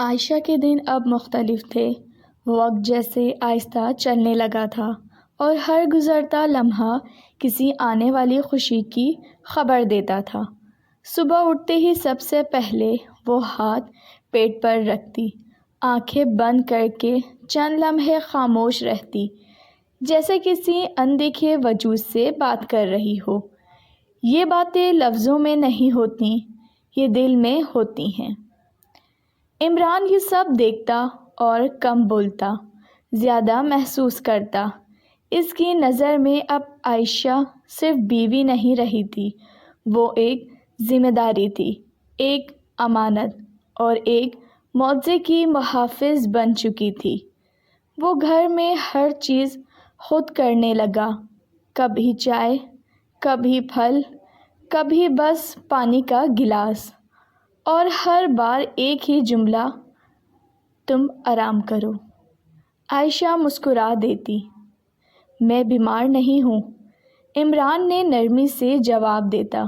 عائشہ کے دن اب مختلف تھے۔ وقت جیسے آہستہ چلنے لگا تھا اور ہر گزرتا لمحہ کسی آنے والی خوشی کی خبر دیتا تھا۔ صبح اٹھتے ہی سب سے پہلے وہ ہاتھ پیٹ پر رکھتی، آنکھیں بند کر کے چند لمحے خاموش رہتی، جیسے کسی اندیکھے وجود سے بات کر رہی ہو۔ یہ باتیں لفظوں میں نہیں ہوتیں، یہ دل میں ہوتی ہیں۔ عمران یہ سب دیکھتا اور کم بولتا، زیادہ محسوس کرتا۔ اس کی نظر میں اب عائشہ صرف بیوی نہیں رہی تھی، وہ ایک ذمہ داری تھی، ایک امانت اور ایک معجزے کی محافظ بن چکی تھی۔ وہ گھر میں ہر چیز خود کرنے لگا، کبھی چائے، کبھی پھل، کبھی بس پانی کا گلاس، اور ہر بار ایک ہی جملہ، تم آرام کرو۔ عائشہ مسکرا دیتی۔ میں بیمار نہیں ہوں، عمران نے نرمی سے جواب دیتا۔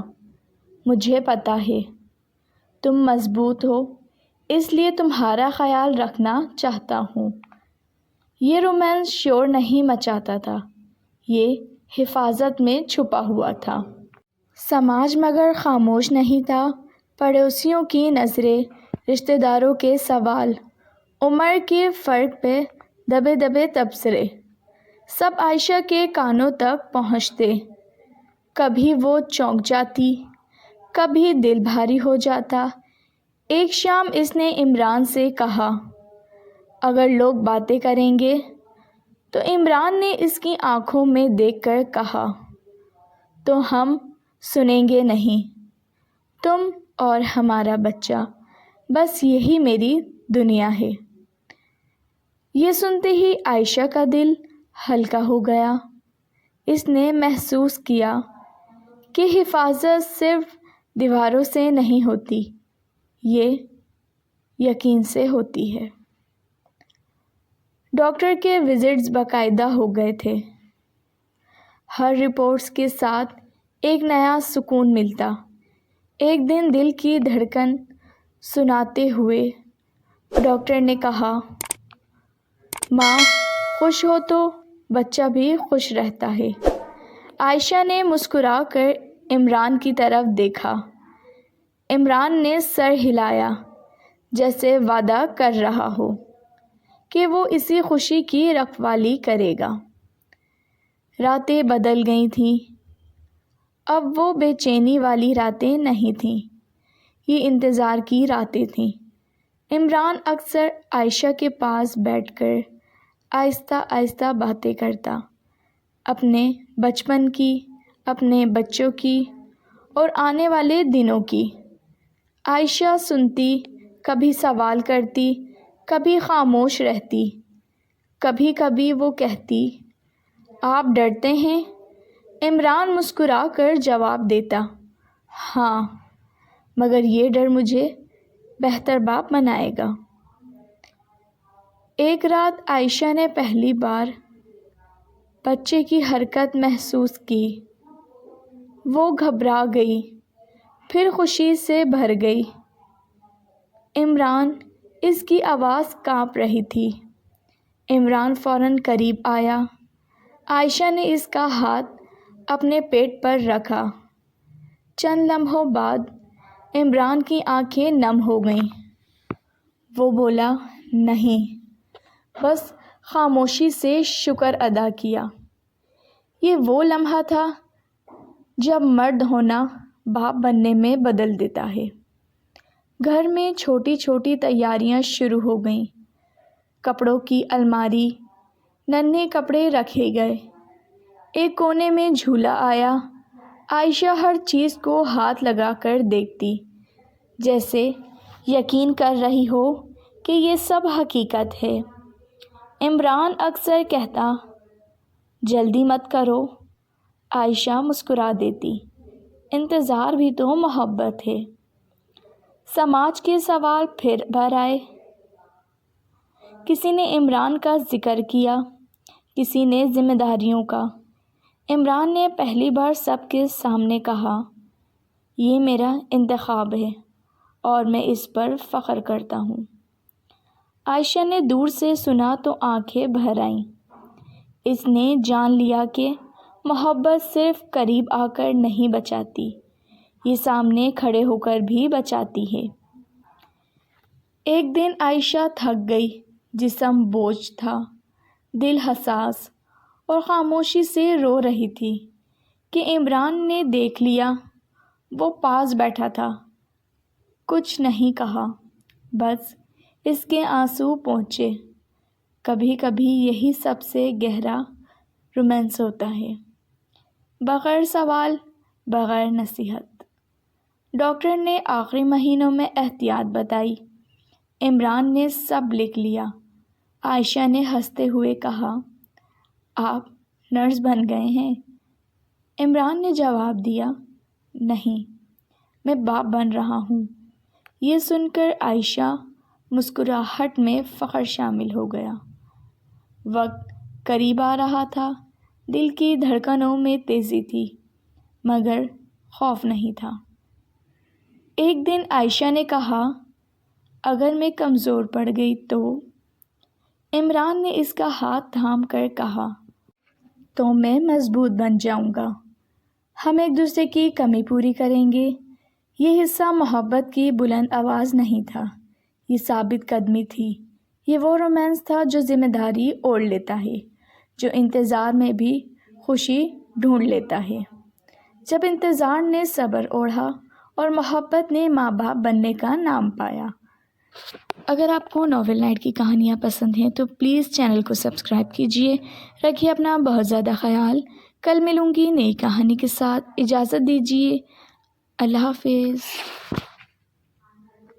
مجھے پتہ ہے، تم مضبوط ہو، اس لیے تمہارا خیال رکھنا چاہتا ہوں۔ یہ رومانس شور نہیں مچاتا تھا، یہ حفاظت میں چھپا ہوا تھا۔ سماج مگر خاموش نہیں تھا۔ پڑوسیوں کی نظریں، رشتہ داروں کے سوال، عمر کے فرق پہ دبے دبے تبصرے، سب عائشہ کے کانوں تک پہنچتے۔ کبھی وہ چونک جاتی، کبھی دل بھاری ہو جاتا۔ ایک شام اس نے عمران سے کہا، اگر لوگ باتیں کریں گے، تو عمران نے اس کی آنکھوں میں دیکھ کر کہا، تو ہم سنیں گے نہیں، تم اور ہمارا بچہ، بس یہی میری دنیا ہے۔ یہ سنتے ہی عائشہ کا دل ہلکا ہو گیا۔ اس نے محسوس کیا کہ حفاظت صرف دیواروں سے نہیں ہوتی، یہ یقین سے ہوتی ہے۔ ڈاکٹر کے وزٹس باقاعدہ ہو گئے تھے۔ ہر رپورٹس کے ساتھ ایک نیا سکون ملتا۔ ایک دن دل کی دھڑکن سناتے ہوئے ڈاکٹر نے کہا، ماں خوش ہو تو بچہ بھی خوش رہتا ہے۔ عائشہ نے مسکرا کر عمران کی طرف دیکھا۔ عمران نے سر ہلایا، جیسے وعدہ کر رہا ہو کہ وہ اسی خوشی کی رکھوالی کرے گا۔ راتیں بدل گئی تھیں۔ اب وہ بے چینی والی راتیں نہیں تھیں، یہ انتظار کی راتیں تھیں۔ عمران اکثر عائشہ کے پاس بیٹھ کر آہستہ آہستہ باتیں کرتا، اپنے بچپن کی، اپنے بچوں کی اور آنے والے دنوں کی۔ عائشہ سنتی، کبھی سوال کرتی، کبھی خاموش رہتی۔ کبھی کبھی وہ کہتی، آپ ڈرتے ہیں؟ عمران مسکرا کر جواب دیتا، ہاں، مگر یہ ڈر مجھے بہتر باپ بنائے گا۔ ایک رات عائشہ نے پہلی بار بچے کی حرکت محسوس کی۔ وہ گھبرا گئی، پھر خوشی سے بھر گئی۔ عمران، اس کی آواز کانپ رہی تھی۔ عمران فوراً قریب آیا۔ عائشہ نے اس کا ہاتھ اپنے پیٹ پر رکھا۔ چند لمحوں بعد عمران کی آنکھیں نم ہو گئیں۔ وہ بولا، نہیں، بس خاموشی سے شکر ادا کیا۔ یہ وہ لمحہ تھا جب مرد ہونا باپ بننے میں بدل دیتا ہے۔ گھر میں چھوٹی چھوٹی تیاریاں شروع ہو گئیں۔ کپڑوں کی الماری، ننھے کپڑے رکھے گئے۔ ایک کونے میں جھولا آیا۔ عائشہ ہر چیز کو ہاتھ لگا کر دیکھتی، جیسے یقین کر رہی ہو کہ یہ سب حقیقت ہے۔ عمران اکثر کہتا، جلدی مت کرو۔ عائشہ مسکرا دیتی، انتظار بھی تو محبت ہے۔ سماج کے سوال پھر بھر آئے۔ کسی نے عمران کا ذکر کیا، کسی نے ذمہ داریوں کا۔ عمران نے پہلی بار سب کے سامنے کہا، یہ میرا انتخاب ہے اور میں اس پر فخر کرتا ہوں۔ عائشہ نے دور سے سنا تو آنکھیں بھر آئیں۔ اس نے جان لیا کہ محبت صرف قریب آ کر نہیں بچاتی، یہ سامنے کھڑے ہو کر بھی بچاتی ہے۔ ایک دن عائشہ تھک گئی، جسم بوجھ تھا، دل حساس، اور خاموشی سے رو رہی تھی کہ عمران نے دیکھ لیا۔ وہ پاس بیٹھا تھا، کچھ نہیں کہا، بس اس کے آنسو پہنچے۔ کبھی کبھی یہی سب سے گہرا رومانس ہوتا ہے، بغیر سوال، بغیر نصیحت۔ ڈاکٹر نے آخری مہینوں میں احتیاط بتائی۔ عمران نے سب لکھ لیا۔ عائشہ نے ہنستے ہوئے کہا، آپ نرس بن گئے ہیں؟ عمران نے جواب دیا، نہیں، میں باپ بن رہا ہوں۔ یہ سن کر عائشہ مسکراہٹ میں فخر شامل ہو گیا۔ وقت قریب آ رہا تھا، دل کی دھڑکنوں میں تیزی تھی، مگر خوف نہیں تھا۔ ایک دن عائشہ نے کہا، اگر میں کمزور پڑ گئی تو؟ عمران نے اس کا ہاتھ تھام کر کہا، تو میں مضبوط بن جاؤں گا۔ ہم ایک دوسرے کی کمی پوری کریں گے۔ یہ حصہ محبت کی بلند آواز نہیں تھا، یہ ثابت قدمی تھی۔ یہ وہ رومانس تھا جو ذمہ داری اوڑھ لیتا ہے، جو انتظار میں بھی خوشی ڈھونڈ لیتا ہے۔ جب انتظار نے صبر اوڑھا اور محبت نے ماں باپ بننے کا نام پایا۔ اگر آپ کو ناول نائٹ کی کہانیاں پسند ہیں تو پلیز چینل کو سبسکرائب کیجیے۔ رکھیے اپنا بہت زیادہ خیال۔ کل ملوں گی نئی کہانی کے ساتھ، اجازت دیجیے، اللہ حافظ۔